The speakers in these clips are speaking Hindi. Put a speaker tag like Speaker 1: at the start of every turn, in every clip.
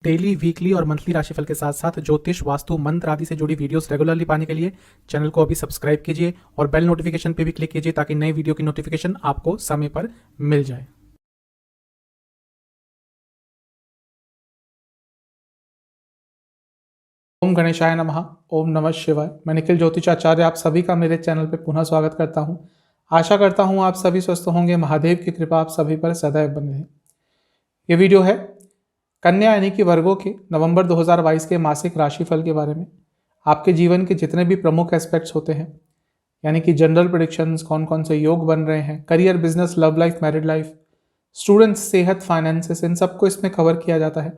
Speaker 1: डेली, वीकली और मंथली राशिफल के साथ साथ ज्योतिष, वास्तु, मंत्र आदि से जुड़ी वीडियोस रेगुलरली पाने के लिए चैनल को अभी सब्सक्राइब कीजिए और बेल नोटिफिकेशन पे भी क्लिक कीजिए ताकि नई वीडियो की नोटिफिकेशन आपको समय पर मिल जाए। ओम गणेशाय नमः। ओम नमः शिवाय। मैं निखिल ज्योतिषाचार्य आप सभी का मेरे चैनल पर पुनः स्वागत करता हूं। आशा करता हूं आप सभी स्वस्थ होंगे। महादेव की कृपा आप सभी पर सदैव बनी रहे। ये वीडियो है कन्या यानी कि वर्गों के नवंबर 2022 के मासिक राशिफल के बारे में। आपके जीवन के जितने भी प्रमुख एस्पेक्ट्स होते हैं, यानी कि जनरल प्रेडिक्शंस, कौन कौन से योग बन रहे हैं, career, business, love life, married life, students, सेहत, फाइनेंसेस, इन सबको इसमें कवर किया जाता है।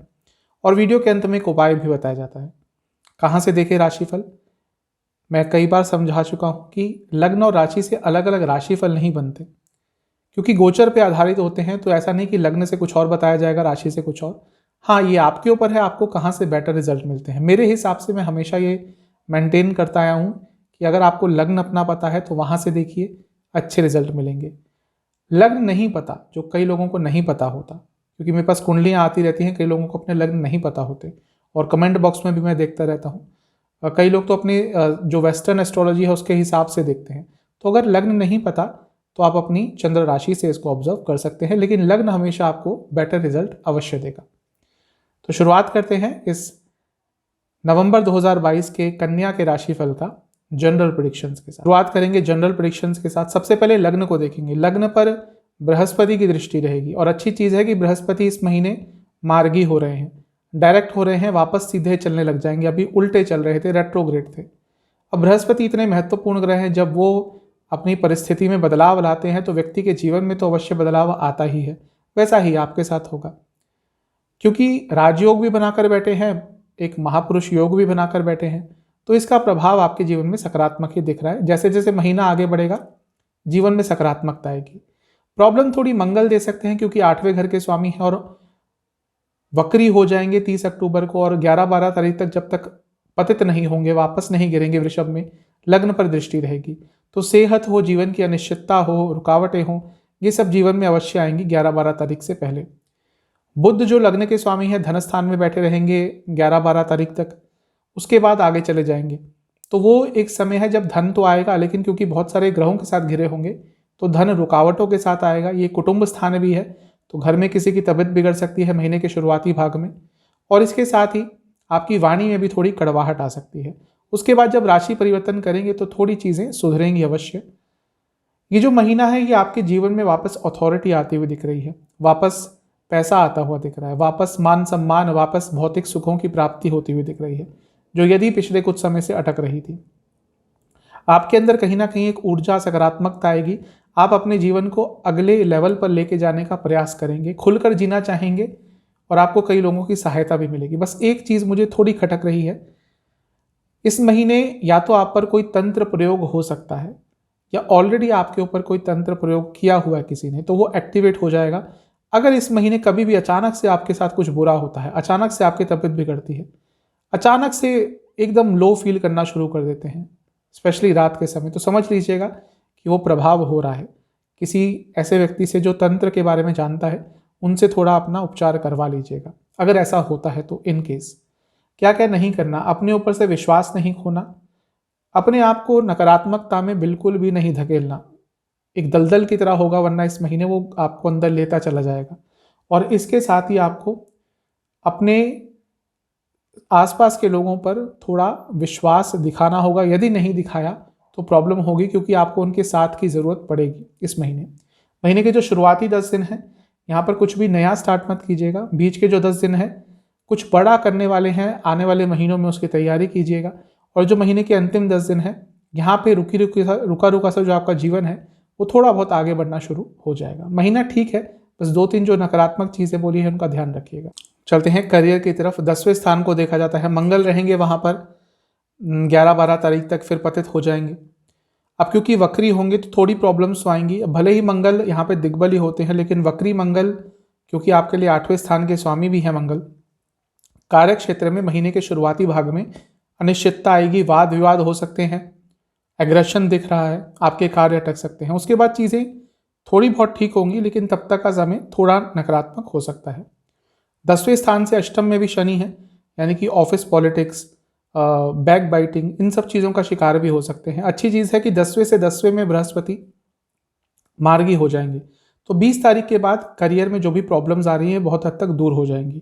Speaker 1: और वीडियो के अंत में एक उपाय भी बताया जाता है। कहाँ से देखें राशिफल? मैं कई बार समझा चुका हूँ कि लग्न और राशि से अलग अलग राशिफल नहीं बनते, क्योंकि गोचर पे आधारित होते हैं। तो ऐसा नहीं कि लग्न से कुछ और बताया जाएगा, राशि से कुछ और। हाँ, ये आपके ऊपर है, आपको कहाँ से बेटर रिजल्ट मिलते हैं। मेरे हिसाब से मैं हमेशा ये मेंटेन करता आया हूँ कि अगर आपको लग्न अपना पता है तो वहाँ से देखिए, अच्छे रिजल्ट मिलेंगे। लग्न नहीं पता, जो कई लोगों को नहीं पता होता, क्योंकि मेरे पास कुंडलियाँ आती रहती हैं, कई लोगों को अपने लग्न नहीं पता होते और कमेंट बॉक्स में भी मैं देखता रहता हूँ। कई लोग तो अपनी जो वेस्टर्न एस्ट्रोलॉजी है उसके हिसाब से देखते हैं। तो अगर लग्न नहीं पता तो आप अपनी चंद्र राशि से इसको ऑब्जर्व कर सकते हैं, लेकिन लग्न हमेशा आपको बेटर रिजल्ट अवश्य देगा। तो शुरुआत करते हैं इस नवंबर 2022 के कन्या के राशिफल का जनरल प्रेडिक्शंस के साथ। शुरुआत करेंगे जनरल प्रेडिक्शंस के साथ। सबसे पहले लग्न को देखेंगे। लग्न पर बृहस्पति की दृष्टि रहेगी और अच्छी चीज़ है कि बृहस्पति इस महीने मार्गी हो रहे हैं, डायरेक्ट हो रहे हैं, वापस सीधे चलने लग जाएंगे। अभी उल्टे चल रहे थे, रेट्रोग्रेड थे। अब बृहस्पति इतने महत्वपूर्ण ग्रह हैं, जब वो अपनी परिस्थिति में बदलाव लाते हैं तो व्यक्ति के जीवन में तो अवश्य बदलाव आता ही है। वैसा ही आपके साथ होगा, क्योंकि राजयोग भी बनाकर बैठे हैं, एक महापुरुष योग भी बनाकर बैठे हैं। तो इसका प्रभाव आपके जीवन में सकारात्मक ही दिख रहा है। जैसे जैसे महीना आगे बढ़ेगा जीवन में सकारात्मकता आएगी। प्रॉब्लम थोड़ी मंगल दे सकते हैं, क्योंकि 8वें घर के स्वामी हैं और वक्री हो जाएंगे 30 अक्टूबर को, और 11-12 तारीख तक जब तक पतित नहीं होंगे, वापस नहीं गिरेंगे वृषभ में, लग्न पर दृष्टि रहेगी। तो सेहत हो, जीवन की अनिश्चितता हो, रुकावटें हो, ये सब जीवन में अवश्य आएंगी 11-12 तारीख से पहले। बुध जो लग्न के स्वामी है धन स्थान में बैठे रहेंगे 11-12 तारीख तक, उसके बाद आगे चले जाएंगे। तो वो एक समय है जब धन तो आएगा, लेकिन क्योंकि बहुत सारे ग्रहों के साथ घिरे होंगे तो धन रुकावटों के साथ आएगा। ये कुटुंब स्थान भी है, तो घर में किसी की तबीयत बिगड़ सकती है महीने के शुरुआती भाग में, और इसके साथ ही आपकी वाणी में भी थोड़ी कड़वाहट आ सकती है। उसके बाद जब राशि परिवर्तन करेंगे तो थोड़ी चीज़ें सुधरेंगी अवश्य। ये जो महीना है ये आपके जीवन में वापस अथॉरिटी आती हुई दिख रही है, वापस पैसा आता हुआ दिख रहा है, वापस मान सम्मान, वापस भौतिक सुखों की प्राप्ति होती हुई दिख रही है, जो यदि पिछले कुछ समय से अटक रही थी। आपके अंदर कहीं ना कहीं एक ऊर्जा, सकारात्मकता आएगी। आप अपने जीवन को अगले लेवल पर लेके जाने का प्रयास करेंगे, खुलकर जीना चाहेंगे, और आपको कई लोगों की सहायता भी मिलेगी। बस एक चीज़ मुझे थोड़ी खटक रही है, इस महीने या तो आप पर कोई तंत्र प्रयोग हो सकता है, या ऑलरेडी आपके ऊपर कोई तंत्र प्रयोग किया हुआ है किसी ने, तो वो एक्टिवेट हो जाएगा। अगर इस महीने कभी भी अचानक से आपके साथ कुछ बुरा होता है, अचानक से आपकी तबीयत बिगड़ती है, अचानक से एकदम लो फील करना शुरू कर देते हैं, स्पेशली रात के समय, तो समझ लीजिएगा कि वो प्रभाव हो रहा है। किसी ऐसे व्यक्ति से जो तंत्र के बारे में जानता है, उनसे थोड़ा अपना उपचार करवा लीजिएगा अगर ऐसा होता है तो। इन केस क्या क्या नहीं करना, अपने ऊपर से विश्वास नहीं खोना, अपने आप को नकारात्मकता में बिल्कुल भी नहीं धकेलना। एक दलदल की तरह होगा, वरना इस महीने वो आपको अंदर लेता चला जाएगा। और इसके साथ ही आपको अपने आसपास के लोगों पर थोड़ा विश्वास दिखाना होगा। यदि नहीं दिखाया तो प्रॉब्लम होगी, क्योंकि आपको उनके साथ की ज़रूरत पड़ेगी इस महीने। महीने के जो शुरुआती 10 दिन हैं, यहाँ पर कुछ भी नया स्टार्ट मत कीजिएगा। बीच के जो 10 दिन हैं कुछ बड़ा करने वाले हैं, आने वाले महीनों में उसकी तैयारी कीजिएगा। और जो महीने के अंतिम 10 दिन हैं, यहाँ पे रुका सा जो आपका जीवन है वो थोड़ा बहुत आगे बढ़ना शुरू हो जाएगा। महीना ठीक है, बस 2-3 जो नकारात्मक चीज़ें बोली हैं उनका ध्यान रखिएगा। चलते हैं करियर की तरफ। 10वें स्थान को देखा जाता है, मंगल रहेंगे वहाँ पर 11-12 तारीख तक, फिर पतित हो जाएंगे। अब क्योंकि वक्री होंगे तो थोड़ी प्रॉब्लम्स आएंगी। भले ही मंगल यहाँ पे दिग्बली होते हैं, लेकिन वक्री मंगल, क्योंकि आपके लिए 8वें स्थान के स्वामी भी हैं मंगल, कार्य क्षेत्र में महीने के शुरुआती भाग में अनिश्चितता आएगी, वाद विवाद हो सकते हैं, एग्रेशन दिख रहा है, आपके कार्य अटक सकते हैं। उसके बाद चीज़ें थोड़ी बहुत ठीक होंगी, लेकिन तब तक का समय थोड़ा नकारात्मक हो सकता है। 10वें स्थान से अष्टम में भी शनि है, यानी कि ऑफिस पॉलिटिक्स, बैक बाइटिंग, इन सब चीज़ों का शिकार भी हो सकते हैं। अच्छी चीज़ है कि 10वें से 10वें में बृहस्पति मार्गी हो जाएंगे, तो 20 तारीख के बाद करियर में जो भी प्रॉब्लम्स आ रही हैं बहुत हद तक दूर हो जाएंगी।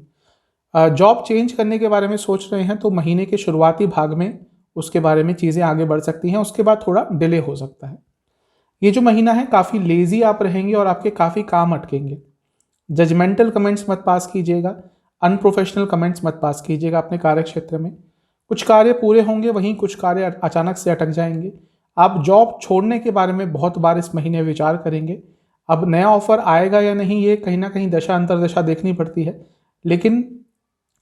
Speaker 1: जॉब चेंज करने के बारे में सोच रहे हैं तो महीने के शुरुआती भाग में उसके बारे में चीज़ें आगे बढ़ सकती हैं, उसके बाद थोड़ा डिले हो सकता है। ये जो महीना है काफ़ी लेजी आप रहेंगे और आपके काफ़ी काम अटकेंगे। जजमेंटल कमेंट्स मत पास कीजिएगा, अनप्रोफेशनल कमेंट्स मत पास कीजिएगा अपने कार्य क्षेत्र में। कुछ कार्य पूरे होंगे, वहीं कुछ कार्य अचानक से अटक जाएंगे। आप जॉब छोड़ने के बारे में बहुत बार इस महीने विचार करेंगे। अब नया ऑफर आएगा या नहीं ये कहीं ना कहीं दशा अंतरदशा देखनी पड़ती है, लेकिन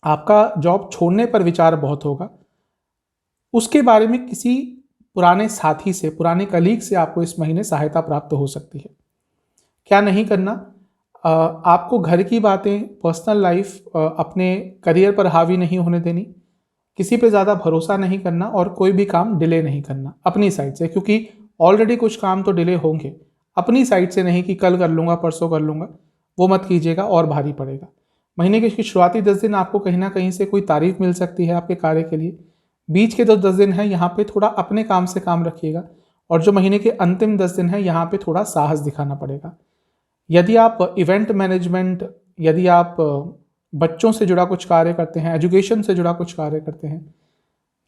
Speaker 1: आपका जॉब छोड़ने पर विचार बहुत होगा। उसके बारे में किसी पुराने साथी से, पुराने कलीग से आपको इस महीने सहायता प्राप्त हो सकती है। क्या नहीं करना, आपको घर की बातें, पर्सनल लाइफ, अपने करियर पर हावी नहीं होने देनी, किसी पे ज़्यादा भरोसा नहीं करना और कोई भी काम डिले नहीं करना अपनी साइड से, क्योंकि ऑलरेडी कुछ काम तो डिले होंगे। अपनी साइड से नहीं कि कल कर लूँगा, परसों कर लूँगा, वो मत कीजिएगा और भारी पड़ेगा। महीने के शुरुआती 10 दिन आपको कहीं ना कहीं से कोई तारीफ मिल सकती है आपके कार्य के लिए। बीच के जो 10 दिन हैं यहाँ पे थोड़ा अपने काम से काम रखिएगा, और जो महीने के अंतिम 10 दिन हैं यहाँ पे थोड़ा साहस दिखाना पड़ेगा। यदि आप इवेंट मैनेजमेंट, यदि आप बच्चों से जुड़ा कुछ कार्य करते हैं, एजुकेशन से जुड़ा कुछ कार्य करते हैं,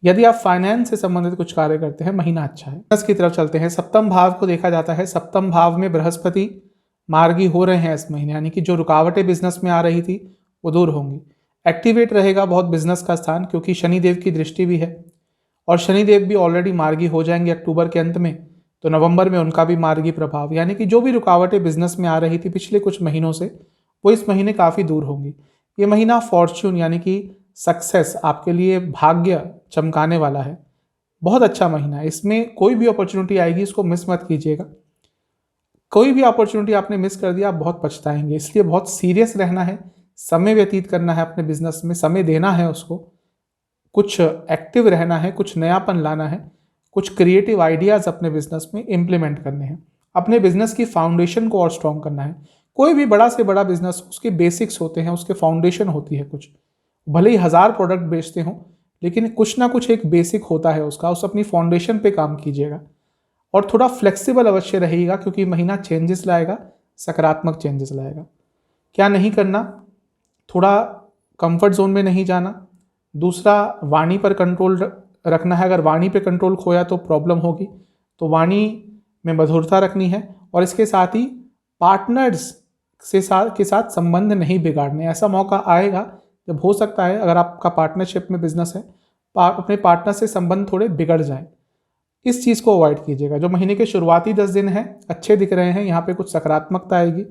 Speaker 1: यदि आप फाइनेंस से संबंधित कुछ कार्य करते हैं, महीना अच्छा है। बिजनेस की तरफ चलते हैं। सप्तम भाव को देखा जाता है। सप्तम भाव में बृहस्पति मार्गी हो रहे हैं इस महीने, यानी कि जो रुकावटें बिजनेस में आ रही थी वो दूर होंगी। एक्टिवेट रहेगा बहुत बिजनेस का स्थान, क्योंकि शनिदेव की दृष्टि भी है और शनिदेव भी ऑलरेडी मार्गी हो जाएंगे अक्टूबर के अंत में, तो नवंबर में उनका भी मार्गी प्रभाव, यानी कि जो भी रुकावटें बिजनेस में आ रही थी पिछले कुछ महीनों से, वो इस महीने काफ़ी दूर होंगी। ये महीना फॉर्च्यून यानी कि सक्सेस, आपके लिए भाग्य चमकाने वाला है। बहुत अच्छा महीना है। इसमें कोई भी अपॉर्चुनिटी आएगी इसको मिस मत कीजिएगा। कोई भी अपॉर्चुनिटी आपने मिस कर दिया आप बहुत पछताएंगे, इसलिए बहुत सीरियस रहना है, समय व्यतीत करना है अपने बिजनेस में, समय देना है उसको, कुछ एक्टिव रहना है, कुछ नयापन लाना है, कुछ क्रिएटिव आइडियाज अपने बिजनेस में इम्प्लीमेंट करने हैं। अपने बिजनेस की फाउंडेशन को और स्ट्रॉन्ग करना है। कोई भी बड़ा से बड़ा बिजनेस, उसके बेसिक्स होते हैं, उसके फाउंडेशन होती है कुछ, भले ही 1000 प्रोडक्ट बेचते हों, लेकिन कुछ ना कुछ एक बेसिक होता है उसका, उस अपनी फाउंडेशन पे काम कीजिएगा और थोड़ा फ्लेक्सिबल अवश्य रहिएगा, क्योंकि महीना चेंजेस लाएगा, सकारात्मक चेंजेस लाएगा। क्या नहीं करना, थोड़ा कंफर्ट जोन में नहीं जाना। दूसरा, वाणी पर कंट्रोल रखना है। अगर वाणी पे कंट्रोल खोया तो प्रॉब्लम होगी, तो वाणी में मधुरता रखनी है। और इसके साथ ही पार्टनर्स के साथ संबंध नहीं बिगाड़ने। ऐसा मौका आएगा जब हो सकता है, अगर आपका पार्टनरशिप में बिजनेस है, अपने पार्टनर से संबंध थोड़े बिगड़ जाए, इस चीज़ को अवॉइड कीजिएगा। जो महीने के शुरुआती 10 दिन हैं अच्छे दिख रहे हैं, यहाँ पे कुछ सकारात्मकता आएगी।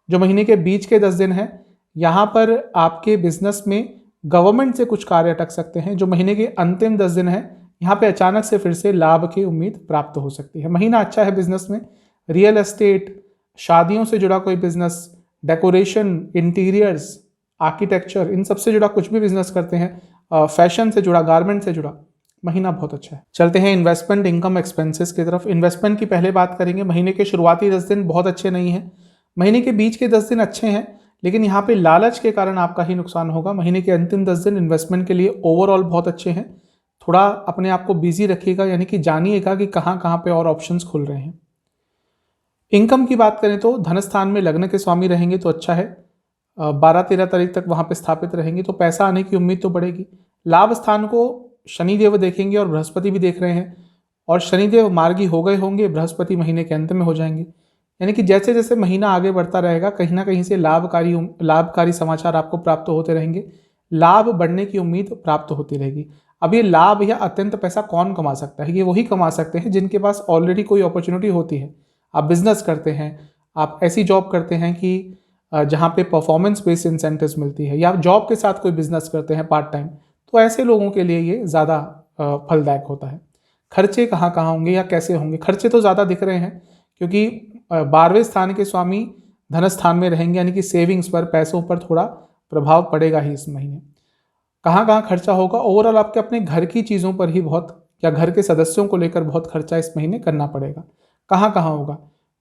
Speaker 1: जो महीने के बीच के 10 दिन हैं यहाँ पर आपके बिजनेस में गवर्नमेंट से कुछ कार्य अटक सकते हैं। जो महीने के अंतिम 10 दिन हैं यहाँ पे अचानक से फिर से लाभ की उम्मीद प्राप्त हो सकती है। महीना अच्छा है बिजनेस में। रियल एस्टेट, शादियों से जुड़ा कोई बिजनेस, डेकोरेशन, इंटीरियर्स, आर्किटेक्चर, इन सब से जुड़ा कुछ भी बिजनेस करते हैं, फैशन से जुड़ा, गारमेंट से जुड़ा, महीना बहुत अच्छा है। चलते हैं इन्वेस्टमेंट इनकम एक्सपेंसेस की तरफ। इन्वेस्टमेंट की पहले बात करेंगे। महीने के शुरुआती 10 दिन बहुत अच्छे नहीं हैं। महीने के बीच के 10 दिन अच्छे हैं, लेकिन यहाँ पे लालच के कारण आपका ही नुकसान होगा। महीने के अंतिम 10 दिन इन्वेस्टमेंट के लिए ओवरऑल बहुत अच्छे हैं। थोड़ा अपने आप को बिजी रखिएगा, यानी कि जानिएगा कि कहाँ कहाँ पे और ऑप्शंस खुल रहे हैं। इनकम की बात करें तो धन स्थान में लग्न के स्वामी रहेंगे तो अच्छा है। 12-13 तारीख तक वहाँ पे स्थापित रहेंगे तो पैसा आने की उम्मीद तो बढ़ेगी। लाभ स्थान को शनिदेव देखेंगे और बृहस्पति भी देख रहे हैं, और शनिदेव मार्गी हो गए होंगे, बृहस्पति महीने के अंत में हो जाएंगे। यानी कि जैसे जैसे महीना आगे बढ़ता रहेगा कहीं ना कहीं से लाभकारी समाचार आपको प्राप्त होते रहेंगे, लाभ बढ़ने की उम्मीद प्राप्त होती रहेगी। अब ये लाभ या अत्यंत पैसा कौन कमा सकता है? ये वही कमा सकते हैं जिनके पास ऑलरेडी कोई अपॉर्चुनिटी होती है। आप बिजनेस करते हैं, आप ऐसी जॉब करते हैं कि जहाँ पे परफॉर्मेंस बेस्ड इंसेंटिव्स मिलती है, या आप जॉब के साथ कोई बिजनेस करते हैं पार्ट टाइम, तो ऐसे लोगों के लिए ये ज़्यादा फलदायक होता है। खर्चे कहाँ कहाँ होंगे या कैसे होंगे? खर्चे तो ज़्यादा दिख रहे हैं क्योंकि 12वें स्थान के स्वामी धन स्थान में रहेंगे, यानी कि सेविंग्स पर, पैसों पर थोड़ा प्रभाव पड़ेगा ही इस महीने। कहाँ कहाँ खर्चा होगा? ओवरऑल आपके अपने घर की चीज़ों पर ही बहुत, या घर के सदस्यों को लेकर बहुत खर्चा इस महीने करना पड़ेगा। कहाँ कहाँ होगा?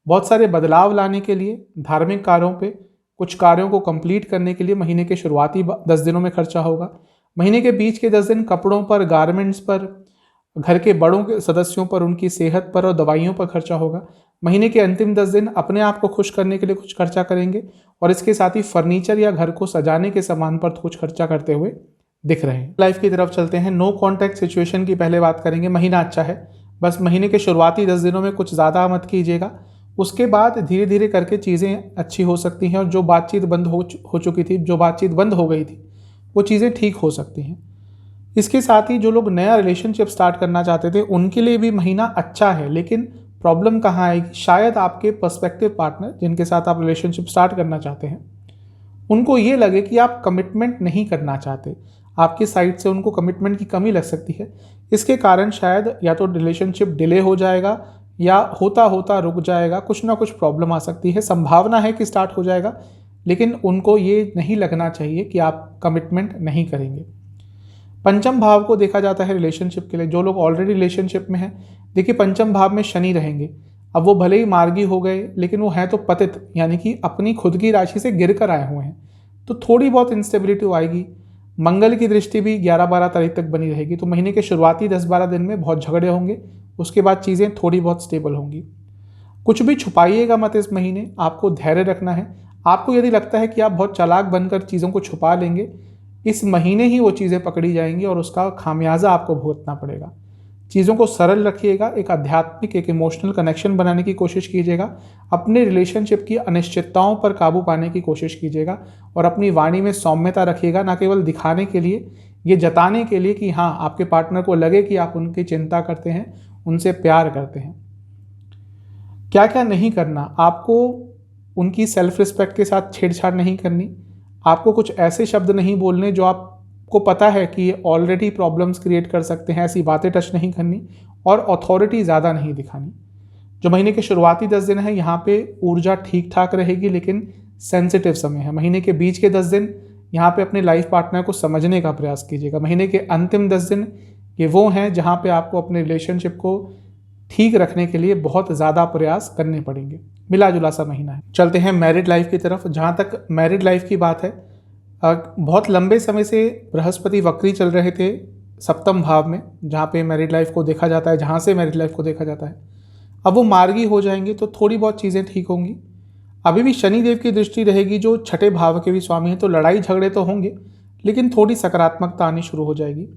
Speaker 1: बहुत सारे बदलाव लाने के लिए, धार्मिक कार्यों पे, कुछ कार्यों को कंप्लीट करने के लिए महीने के शुरुआती 10 दिनों में खर्चा होगा। महीने के बीच के 10 दिन कपड़ों पर, गारमेंट्स पर, घर के बड़ों के सदस्यों पर, उनकी सेहत पर और दवाइयों पर खर्चा होगा। महीने के अंतिम 10 दिन अपने आप को खुश करने के लिए कुछ खर्चा करेंगे और इसके साथ ही फर्नीचर या घर को सजाने के सामान पर कुछ खर्चा करते हुए दिख रहे हैं। लाइफ की तरफ चलते हैं। नो कॉन्टैक्ट सिचुएशन की पहले बात करेंगे। महीना अच्छा है, बस महीने के शुरुआती 10 दिनों में कुछ ज़्यादा मत कीजिएगा। उसके बाद धीरे धीरे करके चीज़ें अच्छी हो सकती हैं और जो बातचीत बंद हो चुकी थी, जो बातचीत बंद हो गई थी, वो चीज़ें ठीक हो सकती हैं। इसके साथ ही जो लोग नया रिलेशनशिप स्टार्ट करना चाहते थे उनके लिए भी महीना अच्छा है, लेकिन प्रॉब्लम कहाँ आएगी? शायद आपके पर्सपेक्टिव पार्टनर जिनके साथ आप रिलेशनशिप स्टार्ट करना चाहते हैं उनको ये लगे कि आप कमिटमेंट नहीं करना चाहते, आपकी साइड से उनको कमिटमेंट की कमी लग सकती है। इसके कारण शायद या तो रिलेशनशिप डिले हो जाएगा या होता होता रुक जाएगा, कुछ ना कुछ प्रॉब्लम आ सकती है। संभावना है कि स्टार्ट हो जाएगा, लेकिन उनको ये नहीं लगना चाहिए कि आप कमिटमेंट नहीं करेंगे। पंचम भाव को देखा जाता है रिलेशनशिप के लिए। जो लोग ऑलरेडी रिलेशनशिप में हैं, देखिए पंचम भाव में शनि रहेंगे। अब वो भले ही मार्गी हो गए, लेकिन वो हैं तो पतित, यानी कि अपनी खुद की राशि से गिर कर आए हुए हैं, तो थोड़ी बहुत इंस्टेबिलिटी आएगी। मंगल की दृष्टि भी 11-12 तारीख तक बनी रहेगी, तो महीने के शुरुआती 10-12 दिन में बहुत झगड़े होंगे, उसके बाद चीज़ें थोड़ी बहुत स्टेबल होंगी। कुछ भी छुपाइएगा मत इस महीने, आपको धैर्य रखना है। आपको यदि लगता है कि आप बहुत चालाक बनकर चीज़ों को छुपा लेंगे, इस महीने ही वो चीज़ें पकड़ी जाएंगी और उसका खामियाजा आपको भुगतना पड़ेगा। चीज़ों को सरल रखिएगा, एक आध्यात्मिक, एक इमोशनल कनेक्शन बनाने की कोशिश कीजिएगा, अपने रिलेशनशिप की अनिश्चितताओं पर काबू पाने की कोशिश कीजिएगा और अपनी वाणी में सौम्यता रखिएगा, ना केवल दिखाने के लिए, ये जताने के लिए कि हाँ आपके पार्टनर को लगे कि आप उनकी चिंता करते हैं, उनसे प्यार करते हैं। क्या क्या नहीं करना? आपको उनकी सेल्फ रिस्पेक्ट के साथ छेड़छाड़ नहीं करनी। आपको कुछ ऐसे शब्द नहीं बोलने जो आपको पता है कि ये ऑलरेडी प्रॉब्लम्स क्रिएट कर सकते हैं, ऐसी बातें टच नहीं करनी और अथॉरिटी ज़्यादा नहीं दिखानी। जो महीने के शुरुआती 10 दिन है, यहाँ पे ऊर्जा ठीक ठाक रहेगी, लेकिन सेंसिटिव समय है। महीने के बीच के 10 दिन यहाँ पे अपने लाइफ पार्टनर को समझने का प्रयास कीजिएगा। महीने के अंतिम 10 दिन ये वो हैं जहाँ पे आपको अपने रिलेशनशिप को ठीक रखने के लिए बहुत ज़्यादा प्रयास करने पड़ेंगे। मिला जुला सा महीना है। चलते हैं मैरिड लाइफ की तरफ। जहाँ तक मैरिड लाइफ की बात है, बहुत लंबे समय से बृहस्पति वक्री चल रहे थे सप्तम भाव में, जहाँ पे मैरिड लाइफ को देखा जाता है, जहाँ से मैरिड लाइफ को देखा जाता है। अब वो मार्गी हो जाएंगे तो थोड़ी बहुत चीज़ें ठीक होंगी। अभी भी शनिदेव की दृष्टि रहेगी जो छठे भाव के भी स्वामी हैं, तो लड़ाई झगड़े तो होंगे, लेकिन थोड़ी सकारात्मकता आनी शुरू हो जाएगी।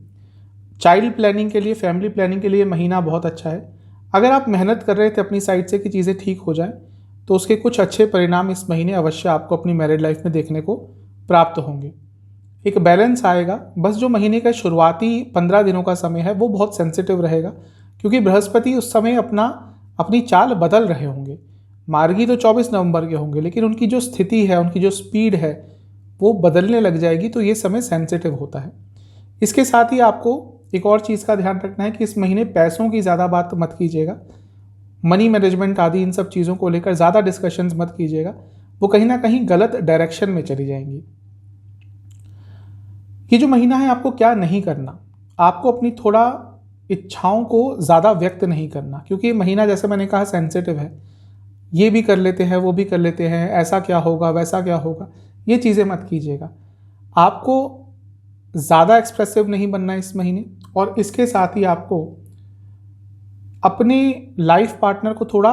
Speaker 1: चाइल्ड प्लानिंग के लिए, फैमिली प्लानिंग के लिए महीना बहुत अच्छा है। अगर आप मेहनत कर रहे थे अपनी साइड से कि चीज़ें ठीक हो जाएं, तो उसके कुछ अच्छे परिणाम इस महीने अवश्य आपको अपनी मैरिड लाइफ में देखने को प्राप्त होंगे। एक बैलेंस आएगा। बस जो महीने का शुरुआती 15 दिनों का समय है वो बहुत सेंसिटिव रहेगा, क्योंकि बृहस्पति उस समय अपनी चाल बदल रहे होंगे। मार्गी तो 24 नवंबर के होंगे, लेकिन उनकी जो स्थिति है, उनकी जो स्पीड है, वो बदलने लग जाएगी, तो ये समय सेंसिटिव होता है। इसके साथ ही आपको एक और चीज़ का ध्यान रखना है कि इस महीने पैसों की ज़्यादा बात मत कीजिएगा। मनी मैनेजमेंट आदि इन सब चीज़ों को लेकर ज़्यादा डिस्कशंस मत कीजिएगा, वो कहीं ना कहीं गलत डायरेक्शन में चली जाएंगी। ये जो महीना है, आपको क्या नहीं करना? आपको अपनी थोड़ा इच्छाओं को ज़्यादा व्यक्त नहीं करना, क्योंकि ये महीना जैसे मैंने कहा सेंसिटिव है। ये भी कर लेते हैं, वो भी कर लेते हैं, ऐसा क्या होगा, वैसा क्या होगा, ये चीज़ें मत कीजिएगा। आपको ज़्यादा एक्सप्रेसिव नहीं बनना इस महीने, और इसके साथ ही आपको अपने लाइफ पार्टनर को थोड़ा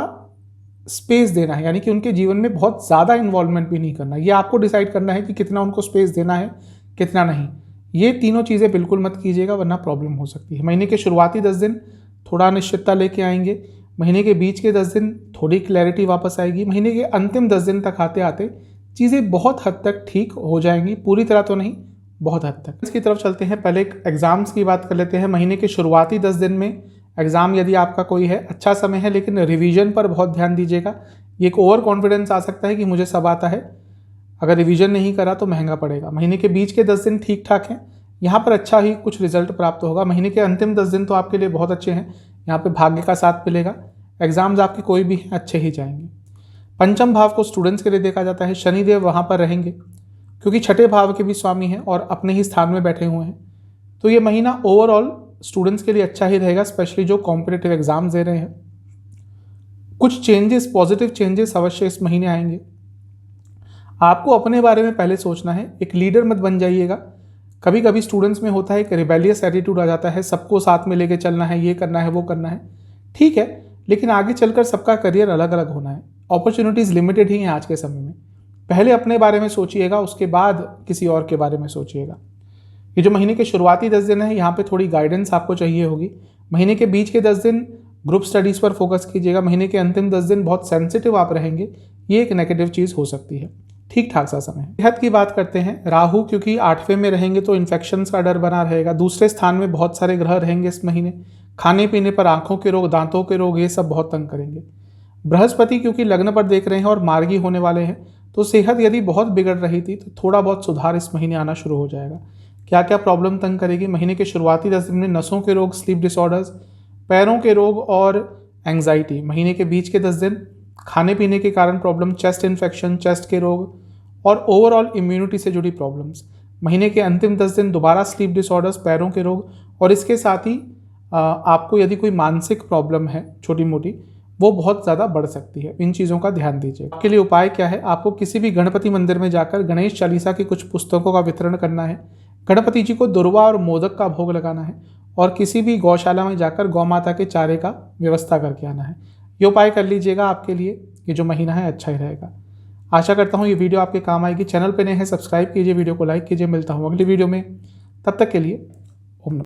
Speaker 1: स्पेस देना है, यानी कि उनके जीवन में बहुत ज़्यादा इन्वॉल्वमेंट भी नहीं करना। ये आपको डिसाइड करना है कि कितना उनको स्पेस देना है, कितना नहीं। ये तीनों चीज़ें बिल्कुल मत कीजिएगा, वरना प्रॉब्लम हो सकती है। महीने के शुरुआती 10 दिन थोड़ा अनिश्चितता लेके आएंगे। महीने के बीच के 10 दिन थोड़ी क्लैरिटी वापस आएगी। महीने के अंतिम 10 दिन तक आते आते चीज़ें बहुत हद तक ठीक हो जाएंगी, पूरी तरह तो नहीं, बहुत हद तक। इसकी तरफ चलते हैं। पहले एग्ज़ाम्स की बात कर लेते हैं। महीने के शुरुआती 10 दिन में एग्ज़ाम यदि आपका कोई है, अच्छा समय है, लेकिन रिवीजन पर बहुत ध्यान दीजिएगा। ये एक ओवर कॉन्फिडेंस आ सकता है कि मुझे सब आता है, अगर रिवीजन नहीं करा तो महंगा पड़ेगा। महीने के बीच के 10 दिन ठीक ठाक हैं, यहाँ पर अच्छा ही कुछ रिजल्ट प्राप्त होगा। महीने के अंतिम 10 दिन तो आपके लिए बहुत अच्छे हैं, यहाँ पे भाग्य का साथ मिलेगा। एग्ज़ाम्स आपके कोई भी हैं, अच्छे ही जाएंगे। पंचम भाव को स्टूडेंट्स के लिए देखा जाता है। शनिदेव वहाँ पर रहेंगे, क्योंकि छठे भाव के भी स्वामी हैं और अपने ही स्थान में बैठे हुए हैं, तो ये महीना ओवरऑल स्टूडेंट्स के लिए अच्छा ही रहेगा, स्पेशली जो कॉम्पिटिटिव एग्जाम्स दे रहे हैं। कुछ चेंजेस, पॉजिटिव चेंजेस अवश्य इस महीने आएंगे। आपको अपने बारे में पहले सोचना है, एक लीडर मत बन जाइएगा। कभी कभी स्टूडेंट्स में होता है एक रिबेलियस एटीट्यूड आ जाता है, सबको साथ में लेके चलना है, ये करना है, वो करना है। ठीक है, लेकिन आगे चलकर सबका करियर अलग अलग होना है, अपॉर्चुनिटीज़ लिमिटेड ही हैं आज के समय में। पहले अपने बारे में सोचिएगा, उसके बाद किसी और के बारे में सोचिएगा। ये जो महीने के शुरुआती 10 दिन है, यहाँ पे थोड़ी गाइडेंस आपको चाहिए होगी। महीने के बीच के 10 दिन ग्रुप स्टडीज़ पर फोकस कीजिएगा। महीने के अंतिम 10 दिन बहुत सेंसिटिव आप रहेंगे, ये एक नेगेटिव चीज़ हो सकती है। ठीक ठाक सा समय। सेहत की बात करते हैं, राहु क्योंकि 8वें में रहेंगे तो इन्फेक्शंस का डर बना रहेगा। दूसरे स्थान में बहुत सारे ग्रह रहेंगे इस महीने। खाने पीने पर आंखों के रोग, दांतों के रोग, ये सब बहुत तंग करेंगे। बृहस्पति क्योंकि लग्न पर देख रहे हैं और मार्गी होने वाले हैं, तो सेहत यदि बहुत बिगड़ रही थी तो थोड़ा बहुत सुधार इस महीने आना शुरू हो जाएगा। क्या क्या प्रॉब्लम तंग करेगी? महीने के शुरुआती 10 दिन में नसों के रोग, स्लीप डिसऑर्डर्स, पैरों के रोग और एंग्जाइटी। महीने के बीच के 10 दिन खाने पीने के कारण प्रॉब्लम, चेस्ट इन्फेक्शन, चेस्ट के रोग और ओवरऑल इम्यूनिटी से जुड़ी प्रॉब्लम्स। महीने के अंतिम 10 दिन दोबारा स्लीप डिसऑर्डर्स, पैरों के रोग और इसके साथ ही आपको यदि कोई मानसिक प्रॉब्लम है छोटी मोटी, वो बहुत ज़्यादा बढ़ सकती है। इन चीज़ों का ध्यान दीजिए। आपके लिए उपाय क्या है? आपको किसी भी गणपति मंदिर में जाकर गणेश चालीसा की कुछ पुस्तकों का वितरण करना है। गणपति जी को दुर्वा और मोदक का भोग लगाना है और किसी भी गौशाला में जाकर गौ माता के चारे का व्यवस्था करके आना है। ये उपाय कर लीजिएगा, आपके लिए ये जो महीना है अच्छा ही रहेगा। आशा करता हूँ ये वीडियो आपके काम आएगी। चैनल पे नए हैं, सब्सक्राइब कीजिए, वीडियो को लाइक कीजिए। मिलता हूँ अगली वीडियो में, तब तक के लिए ओम नमः।